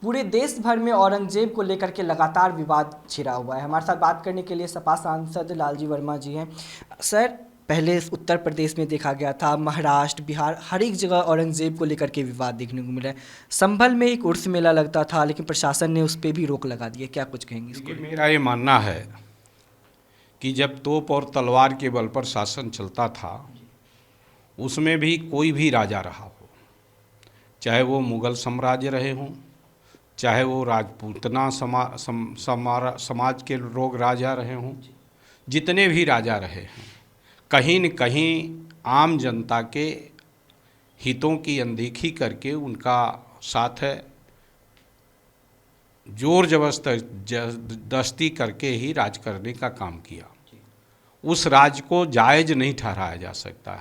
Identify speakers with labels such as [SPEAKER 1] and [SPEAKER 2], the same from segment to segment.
[SPEAKER 1] पूरे देश भर में औरंगजेब को लेकर के लगातार विवाद छिड़ा हुआ है। हमारे साथ बात करने के लिए सपा सांसद लालजी वर्मा जी हैं। सर, पहले उत्तर प्रदेश में देखा गया था, महाराष्ट्र, बिहार, हर एक जगह औरंगजेब को लेकर के विवाद देखने को मिला है। संभल में एक उर्स मेला लगता था, लेकिन प्रशासन ने उस पर भी रोक लगा दी है। क्या कुछ कहेंगे इसको?
[SPEAKER 2] देखिए, मेरा ये मानना है कि जब तोप और तलवार के बल पर शासन चलता था, उसमें भी कोई भी राजा रहा हो, चाहे वो मुगल साम्राज्य रहे हों, चाहे वो राजपूतना समाज के लोग राजा रहे हों, जितने भी राजा रहे हैं, कहीं न कहीं आम जनता के हितों की अनदेखी करके उनका साथ है जोर जबरदस्ती करके ही राज करने का काम किया। उस राज को जायज़ नहीं ठहराया जा सकता।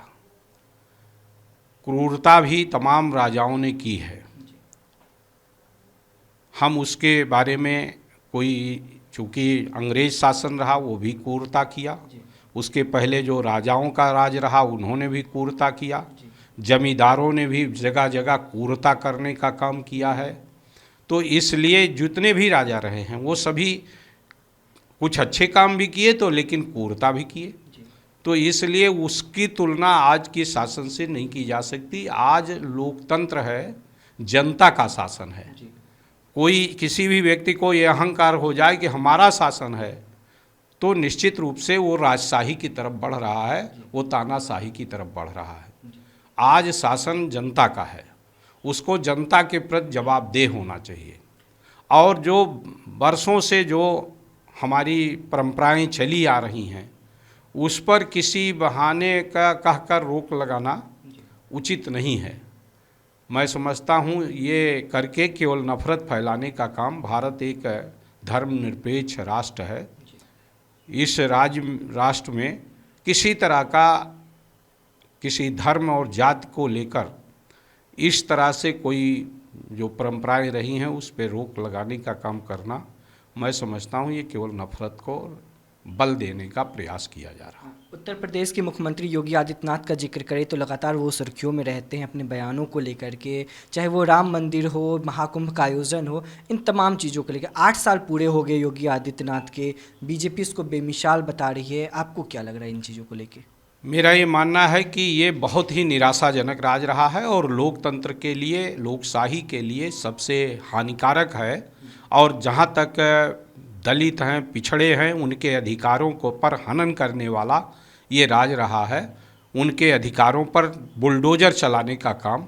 [SPEAKER 2] क्रूरता भी तमाम राजाओं ने की है। हम उसके बारे में कोई, चूँकि अंग्रेज शासन रहा वो भी क्रूरता किया, उसके पहले जो राजाओं का राज रहा उन्होंने भी क्रूरता किया, जमींदारों ने भी जगह जगह क्रूरता करने का काम किया है। तो इसलिए जितने भी राजा रहे हैं वो सभी कुछ अच्छे काम भी किए तो, लेकिन क्रूरता भी किए। तो इसलिए उसकी तुलना आज के शासन से नहीं की जा सकती। आज लोकतंत्र है, जनता का शासन है। कोई किसी भी व्यक्ति को ये अहंकार हो जाए कि हमारा शासन है, तो निश्चित रूप से वो राजशाही की तरफ बढ़ रहा है, वो तानाशाही की तरफ बढ़ रहा है। आज शासन जनता का है, उसको जनता के प्रति जवाबदेह होना चाहिए। और जो वर्षों से जो हमारी परंपराएं चली आ रही हैं, उस पर किसी बहाने का कहकर रोक लगाना उचित नहीं है। मैं समझता हूँ ये करके केवल नफरत फैलाने का काम, भारत एक धर्मनिरपेक्ष राष्ट्र है। इस राष्ट्र में किसी तरह का किसी धर्म और जाति को लेकर इस तरह से कोई जो परंपराएं रही हैं उस पर रोक लगाने का काम करना, मैं समझता हूँ ये केवल नफरत को बल देने का प्रयास किया जा रहा है।
[SPEAKER 1] उत्तर प्रदेश के मुख्यमंत्री योगी आदित्यनाथ का जिक्र करें तो लगातार वो सुर्खियों में रहते हैं अपने बयानों को लेकर के, चाहे वो राम मंदिर हो, महाकुंभ का आयोजन हो, इन तमाम चीज़ों को लेकर। 8 साल पूरे हो गए योगी आदित्यनाथ के, बीजेपी इसको बेमिसाल बता रही है। आपको क्या लग रहा है इन चीज़ों को लेकर?
[SPEAKER 2] मेरा ये मानना है कि ये बहुत ही निराशाजनक राज रहा है और लोकतंत्र के लिए, लोकशाही के लिए सबसे हानिकारक है। और जहाँ तक दलित हैं, पिछड़े हैं, उनके अधिकारों को पर हनन करने वाला ये राज रहा है। उनके अधिकारों पर बुलडोजर चलाने का काम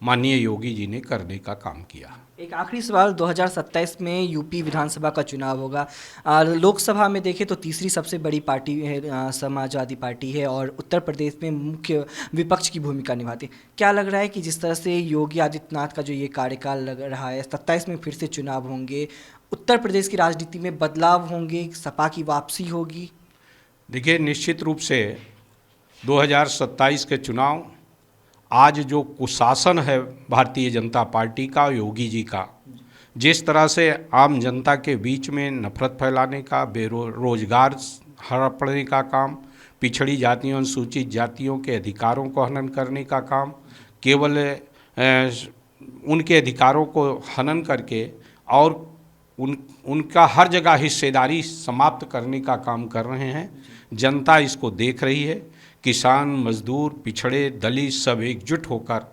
[SPEAKER 2] माननीय योगी जी ने करने का काम किया।
[SPEAKER 1] एक आखिरी सवाल, 2027 में यूपी विधानसभा का चुनाव होगा। लोकसभा में देखें तो तीसरी सबसे बड़ी पार्टी है, समाजवादी पार्टी है, और उत्तर प्रदेश में मुख्य विपक्ष की भूमिका निभाती है। क्या लग रहा है कि जिस तरह से योगी आदित्यनाथ का जो ये कार्यकाल लग रहा है, 27 में फिर से चुनाव होंगे, उत्तर प्रदेश की राजनीति में बदलाव होंगे, सपा की वापसी होगी?
[SPEAKER 2] देखिए, निश्चित रूप से 2027 के चुनाव, आज जो कुशासन है भारतीय जनता पार्टी का, योगी जी का, जिस तरह से आम जनता के बीच में नफरत फैलाने का, बेरोजगार हड़पने का काम, पिछड़ी जातियों, अनुसूचित जातियों के अधिकारों को हनन करने का काम, केवल उनके अधिकारों को हनन करके और उनका हर जगह हिस्सेदारी समाप्त करने का काम कर रहे हैं। जनता इसको देख रही है। किसान, मजदूर, पिछड़े, दलित सब एकजुट होकर,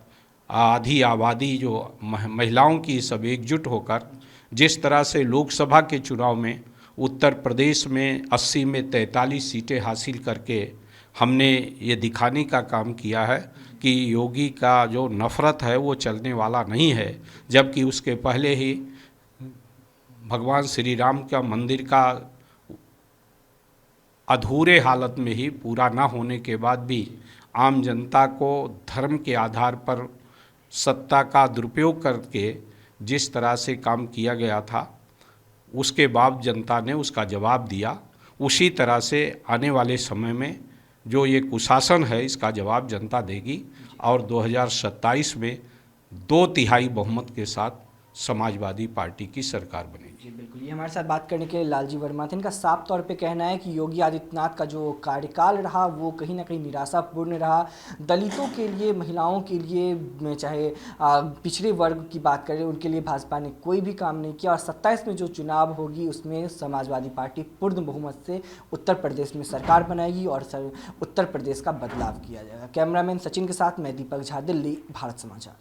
[SPEAKER 2] आधी आबादी जो महिलाओं की सब एकजुट होकर जिस तरह से लोकसभा के चुनाव में उत्तर प्रदेश में 80 में 43 सीटें हासिल करके हमने ये दिखाने का काम किया है कि योगी का जो नफ़रत है वो चलने वाला नहीं है। जबकि उसके पहले ही भगवान श्री राम का मंदिर का अधूरे हालत में ही, पूरा ना होने के बाद भी आम जनता को धर्म के आधार पर सत्ता का दुरुपयोग करके जिस तरह से काम किया गया था, उसके बाद जनता ने उसका जवाब दिया। उसी तरह से आने वाले समय में जो ये कुशासन है इसका जवाब जनता देगी और 2027 में 2/3 बहुमत के साथ समाजवादी पार्टी की सरकार बनेगी।
[SPEAKER 1] जी बिल्कुल, ये हमारे साथ बात करने के लिए लालजी वर्मा थे। इनका साफ तौर पे कहना है कि योगी आदित्यनाथ का जो कार्यकाल रहा वो कहीं ना कहीं निराशापूर्ण रहा। दलितों के लिए, महिलाओं के लिए, चाहे पिछड़े वर्ग की बात करें, उनके लिए भाजपा ने कोई भी काम नहीं किया। और 27 में जो चुनाव होगी उसमें समाजवादी पार्टी पूर्ण बहुमत से उत्तर प्रदेश में सरकार बनाएगी और उत्तर प्रदेश का बदलाव किया जाएगा। कैमरामैन सचिन के साथ मैं दीपक झा, दिल्ली, भारत समाचार।